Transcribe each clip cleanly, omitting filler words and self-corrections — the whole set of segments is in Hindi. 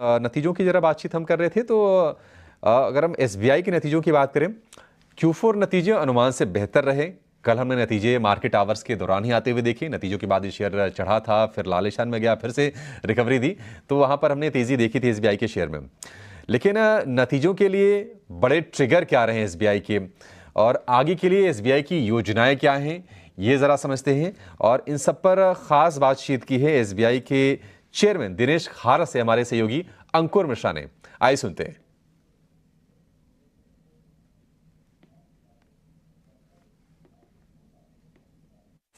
नतीजों की जरा बातचीत हम कर रहे थे तो अगर हम एसबीआई के नतीजों की बात करें, Q4 नतीजे अनुमान से बेहतर रहे। कल हमने नतीजे मार्केट आवर्स के दौरान ही आते हुए देखे। नतीजों के बाद ये शेयर चढ़ा था, फिर लाल निशान में गया, फिर से रिकवरी दी, तो वहां पर हमने तेजी देखी थी एसबीआई के शेयर में। लेकिन नतीजों के लिए बड़े ट्रिगर क्या रहे एसबीआई के, और आगे के लिए एसबीआई की योजनाएं क्या हैं, ये जरा समझते हैं। और इन सब पर खास बातचीत की है एसबीआई के चेयरमैन दिनेश खारा से हमारे सहयोगी अंकुर मिश्रा ने। आइए सुनते हैं।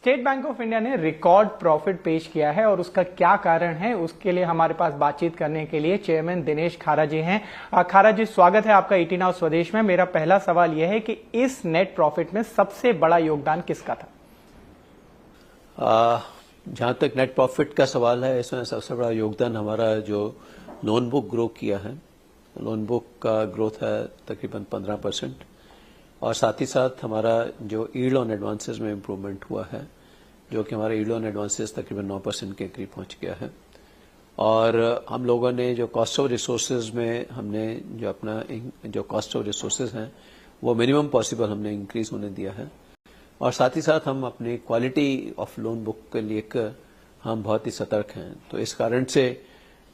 स्टेट बैंक ऑफ इंडिया ने रिकॉर्ड प्रॉफिट पेश किया है और उसका क्या कारण है, उसके लिए हमारे पास बातचीत करने के लिए चेयरमैन दिनेश खारा जी हैं। खारा जी, स्वागत है आपका ईटी नाउ स्वदेश में। मेरा पहला सवाल यह है कि इस नेट प्रॉफिट में सबसे बड़ा योगदान किसका था? जहां तक नेट प्रॉफिट का सवाल है, इसमें सबसे बड़ा योगदान हमारा जो लोन बुक ग्रो किया है। लोन बुक का ग्रोथ है तकरीबन 15%, और साथ ही साथ हमारा जो यील्ड ऑन एडवांसेस में इम्प्रूवमेंट हुआ है, जो कि हमारा यील्ड ऑन एडवांसेस तकरीबन 9% के करीब पहुंच गया है। और हम लोगों ने जो कॉस्ट ऑफ रिसोर्सेज में हमने जो अपना जो कॉस्ट ऑफ रिसोर्सेज हैं वो मिनिमम पॉसिबल हमने इंक्रीज होने दिया है। और साथ ही साथ हम अपनी क्वालिटी ऑफ लोन बुक के लेकर हम बहुत ही सतर्क हैं, तो इस कारण से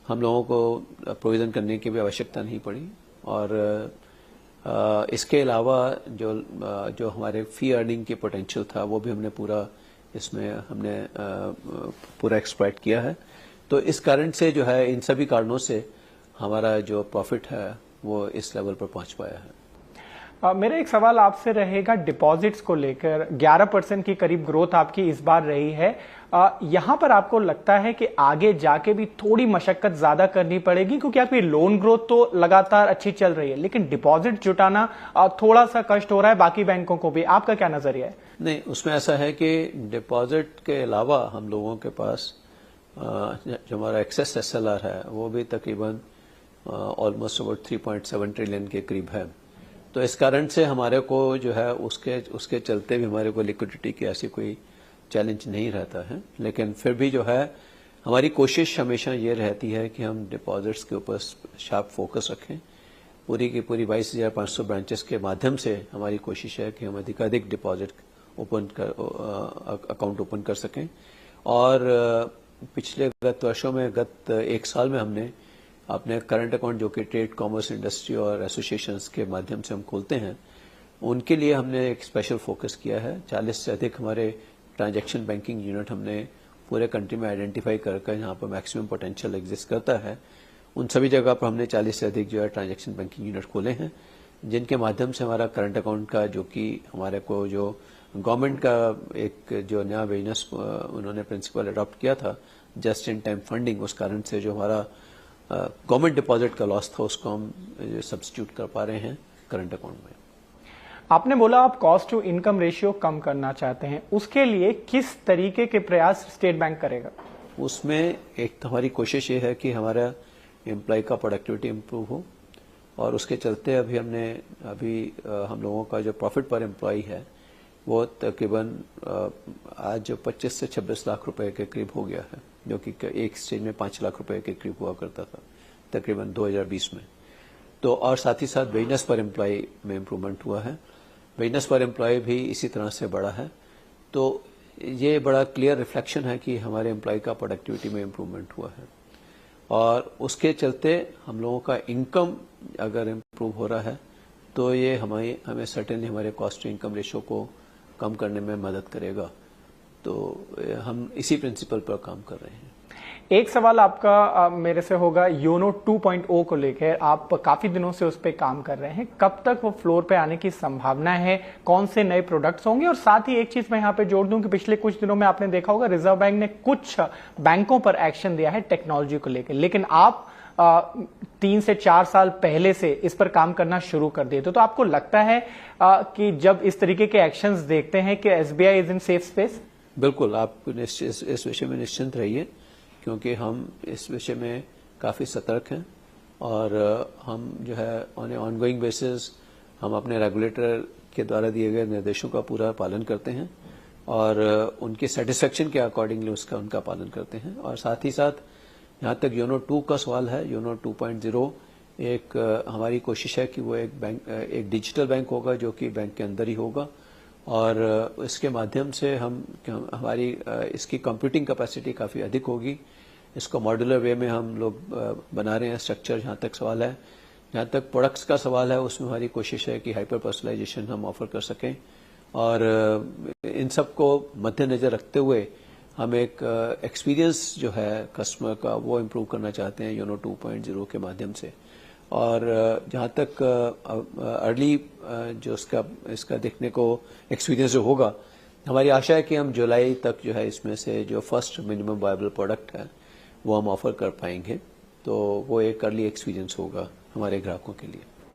हम लोगों को प्रोविजन करने की भी आवश्यकता नहीं पड़ी। और इसके अलावा जो हमारे फी अर्निंग की पोटेंशियल था वो भी हमने पूरा इसमें पूरा एक्सप्लॉइट किया है। तो इस कारण से जो है, इन सभी कारणों से हमारा जो प्रॉफिट है वो इस लेवल पर पहुंच पाया है। मेरा एक सवाल आपसे रहेगा डिपॉजिट्स को लेकर। 11% की करीब ग्रोथ आपकी इस बार रही है। यहां पर आपको लगता है कि आगे जाके भी थोड़ी मशक्कत ज्यादा करनी पड़ेगी, क्योंकि आपकी लोन ग्रोथ तो लगातार अच्छी चल रही है, लेकिन डिपॉजिट जुटाना थोड़ा सा कष्ट हो रहा है बाकी बैंकों को भी। आपका क्या नजरिया है? नहीं, उसमें ऐसा है कि डिपॉजिट के अलावा हम लोगों के पास जो हमारा एक्सेस एसएलआर है वो भी तकरीबन ऑलमोस्ट अबाउट 3.7 ट्रिलियन के करीब है। तो इस कारण से हमारे को जो है उसके चलते भी हमारे को लिक्विडिटी की ऐसी कोई चैलेंज नहीं रहता है। लेकिन फिर भी जो है, हमारी कोशिश हमेशा ये रहती है कि हम डिपॉजिट्स के ऊपर शार्प फोकस रखें। पूरी की पूरी 22,500 ब्रांचेस के माध्यम से हमारी कोशिश है कि हम अधिकाधिक डिपॉजिट अकाउंट ओपन कर सकें। और पिछले गत वर्षों में, गत एक साल में हमने अपने करंट अकाउंट जो कि ट्रेड, कॉमर्स, इंडस्ट्री और एसोसिएशंस के माध्यम से हम खोलते हैं, उनके लिए हमने एक स्पेशल फोकस किया है। 40 से अधिक हमारे ट्रांजैक्शन बैंकिंग यूनिट हमने पूरे कंट्री में आइडेंटिफाई करके जहाँ पर मैक्सिमम पोटेंशियल एग्जिस्ट करता है, उन सभी जगह पर हमने 40 से अधिक जो है ट्रांजैक्शन बैंकिंग यूनिट खोले हैं, जिनके माध्यम से हमारा करंट अकाउंट का, जो कि हमारे को जो गवर्नमेंट का एक जो नया बिजनेस उन्होंने प्रिंसिपल अडॉप्ट किया था, जस्ट इन टाइम फंडिंग, उस कारण से जो हमारा गवर्नमेंट डिपॉजिट का लॉस था उसको हम सब्स्टिट्यूट कर पा रहे हैं करंट अकाउंट में। आपने बोला आप कॉस्ट टू इनकम रेशियो कम करना चाहते हैं, उसके लिए किस तरीके के प्रयास स्टेट बैंक करेगा? उसमें एक तो हमारी कोशिश ये है कि हमारा एम्प्लॉय का प्रोडक्टिविटी इम्प्रूव हो, और उसके चलते अभी हम लोगों का जो प्रॉफिट पर एम्प्लॉय है वो तकरीबन आज 25 से 26 लाख रुपए के करीब हो गया है, जो कि एक स्टेज में 5 लाख रुपए के करीब हुआ करता था तकरीबन 2020 में। तो और साथ ही साथ बिजनेस पर एम्प्लॉय में इम्प्रूवमेंट हुआ है। बिजनेस पर एम्प्लॉय भी इसी तरह से बढ़ा है। तो ये बड़ा क्लियर रिफ्लेक्शन है कि हमारे एम्प्लॉय का प्रोडक्टिविटी में इम्प्रूवमेंट हुआ है, और उसके चलते हम लोगों का इनकम अगर इम्प्रूव हो रहा है तो ये हमें सर्टेनली हमारे कॉस्ट टू इनकम रेशियो को कम करने में मदद करेगा। तो हम इसी प्रिंसिपल पर काम कर रहे हैं। एक सवाल आपका मेरे से होगा योनो 2.0 को लेकर। आप काफी दिनों से उस पर काम कर रहे हैं, कब तक वो फ्लोर पे आने की संभावना है? कौन से नए प्रोडक्ट्स होंगे? और साथ ही एक चीज मैं यहाँ पे जोड़ दूं कि पिछले कुछ दिनों में आपने देखा होगा रिजर्व बैंक ने कुछ बैंकों पर एक्शन दिया है टेक्नोलॉजी को लेकर, लेकिन आप 3 से 4 साल पहले से इस पर काम करना शुरू कर दिए। तो आपको लगता है कि जब इस तरीके के एक्शंस देखते हैं कि SBI is in safe space? बिल्कुल, आप इस विषय में निश्चिंत रहिए, क्योंकि हम इस विषय में काफ़ी सतर्क हैं, और हम जो है ऑन गोइंग बेसिस हम अपने रेगुलेटर के द्वारा दिए गए निर्देशों का पूरा पालन करते हैं, और उनके सेटिस्फेक्शन के अकॉर्डिंगली उनका पालन करते हैं। और साथ ही साथ जहाँ तक योनो 2 का सवाल है, योनो 2.0 एक हमारी कोशिश है कि वो एक डिजिटल बैंक होगा जो कि बैंक के अंदर ही होगा, और इसके माध्यम से हमारी इसकी कंप्यूटिंग कैपेसिटी काफ़ी अधिक होगी। इसको मॉड्यूलर वे में हम लोग बना रहे हैं स्ट्रक्चर, जहाँ तक सवाल है। जहाँ तक प्रोडक्ट्स का सवाल है, उसमें हमारी कोशिश है कि हाइपर पर्सनलाइजेशन हम ऑफर कर सकें, और इन सब को मद्देनजर रखते हुए हम एक एक्सपीरियंस जो है कस्टमर का वो इम्प्रूव करना चाहते हैं योनो 2.0 के माध्यम से। और जहाँ तक अर्ली जो इसका देखने को एक्सपीरियंस जो होगा, हमारी आशा है कि हम जुलाई तक जो है इसमें से जो फर्स्ट मिनिमम वायबल प्रोडक्ट है वो हम ऑफर कर पाएंगे, तो वो एक अर्ली एक्सपीरियंस होगा हमारे ग्राहकों के लिए।